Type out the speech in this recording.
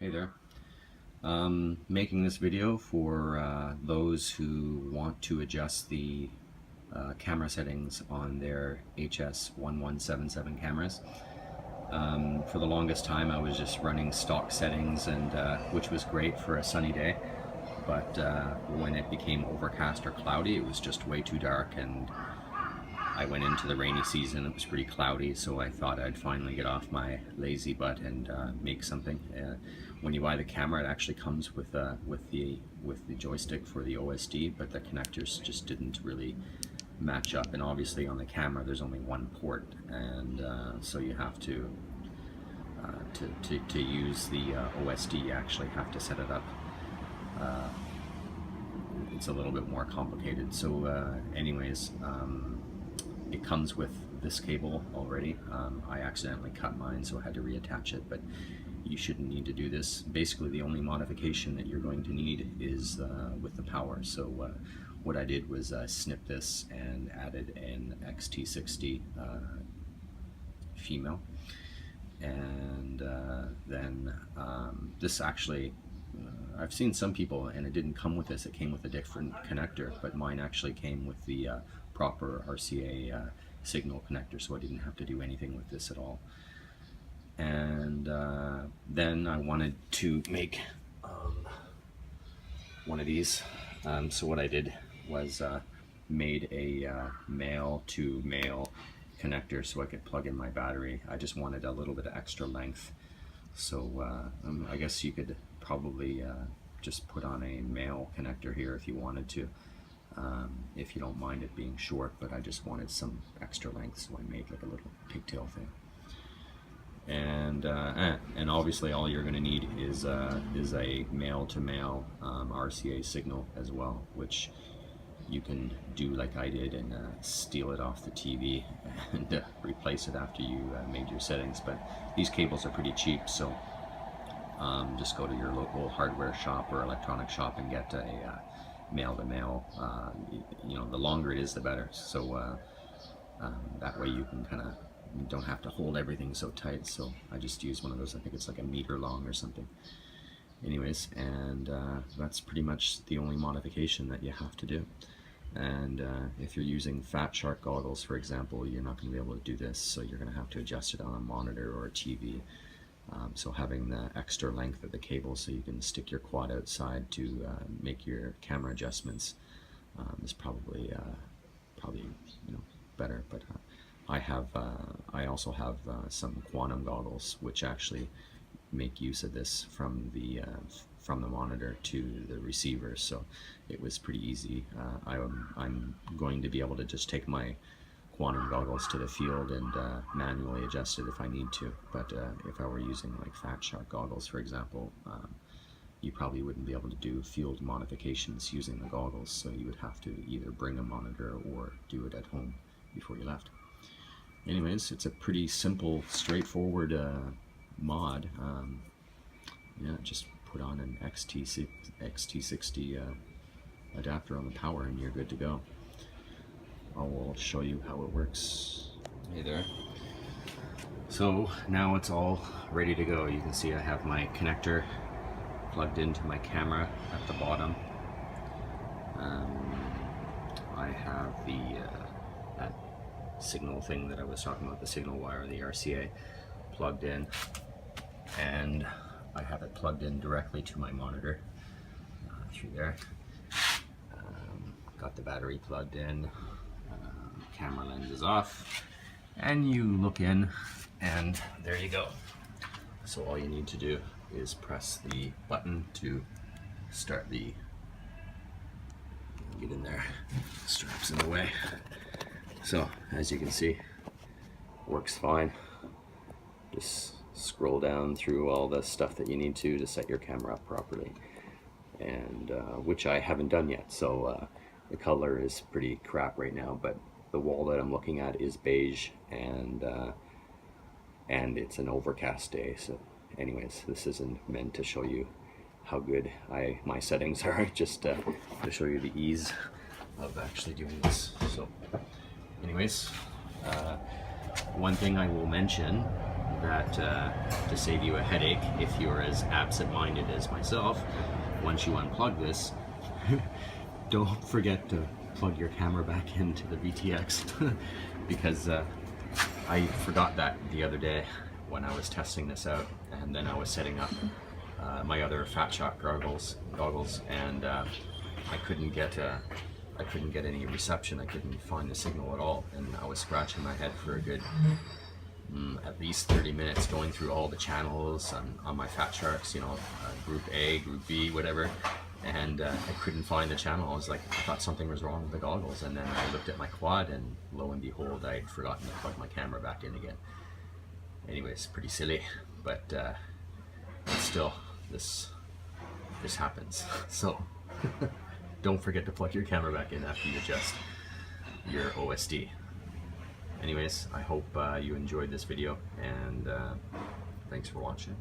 Hey there. Making this video for those who want to adjust the camera settings on their hs1177 cameras. For the longest time I was just running stock settings, and which was great for a sunny day, but when it became overcast or cloudy it was just way too dark, and I went into the rainy season. It was pretty cloudy, so I thought I'd finally get off my lazy butt and make something. When you buy the camera, it actually comes with the joystick for the OSD, but the connectors just didn't really match up. And obviously on the camera there's only one port, and so you have to use the OSD. You actually have to set it up. It's a little bit more complicated. So anyways, it comes with this cable already. I accidentally cut mine, so I had to reattach it, but you shouldn't need to do this. Basically the only modification that you're going to need is with the power. So what I did was snip this and added an XT60 female, and then this actually I've seen some people, and it didn't come with this, it came with a different connector, but mine actually came with the proper RCA signal connector, so I didn't have to do anything with this at all. And then I wanted to make one of these, so what I did was made a male to male connector so I could plug in my battery. I just wanted a little bit of extra length, so I guess you could probably just put on a male connector here if you wanted to, if you don't mind it being short, but I just wanted some extra length, so I made like a little pigtail thing. And obviously all you're going to need is a male to male RCA signal as well, which you can do like I did and steal it off the TV and replace it after you made your settings. But these cables are pretty cheap, so just go to your local hardware shop or electronic shop and get a male to male. You know, the longer it is the better, so that way you can you don't have to hold everything so tight. So I just use one of those. I think it's like a meter long or something. Anyways, and that's pretty much the only modification that you have to do. And if you're using Fat Shark goggles, for example, you're not going to be able to do this, so you're going to have to adjust it on a monitor or a TV. So having the extra length of the cable so you can stick your quad outside to make your camera adjustments is probably better. But I also have some quantum goggles which actually make use of this from the monitor to the receiver, so it was pretty easy. I'm going to be able to just take my quantum goggles to the field and manually adjust it if I need to, but if I were using like Fat Shark goggles, for example, you probably wouldn't be able to do field modifications using the goggles, so you would have to either bring a monitor or do it at home before you left. Anyways, it's a pretty simple, straightforward mod. Yeah, just put on an XT60 adapter on the power and you're good to go. I will show you how it works. Hey there. So now it's all ready to go. You can see I have my connector plugged into my camera at the bottom. I have that signal thing that I was talking about, the signal wire, the RCA, plugged in, and I have it plugged in directly to my monitor through there. Got the battery plugged in, camera lens is off, and you look in and there you go. So all you need to do is press the button to start the, get in there, straps in the way. So as you can see, works fine. Just scroll down through all the stuff that you need to set your camera up properly, and which I haven't done yet, so the color is pretty crap right now, but the wall that I'm looking at is beige, and it's an overcast day. So anyways, this isn't meant to show you how good my settings are, just to show you the ease of actually doing this. So anyways, one thing I will mention that to save you a headache, if you're as absent-minded as myself, once you unplug this, don't forget to plug your camera back into the VTX because I forgot that the other day when I was testing this out, and then I was setting up my other Fat Shock goggles, and I couldn't get any reception. I couldn't find the signal at all, and I was scratching my head for a good at least 30 minutes going through all the channels on my Fat Sharks, you know, group A, group B, whatever, and I couldn't find the channel. I was like, I thought something was wrong with the goggles, and then I looked at my quad, and lo and behold, I'd forgotten to plug my camera back in again. Anyways, pretty silly, but still, this happens. So don't forget to plug your camera back in after you adjust your OSD. Anyways, I hope you enjoyed this video, and thanks for watching.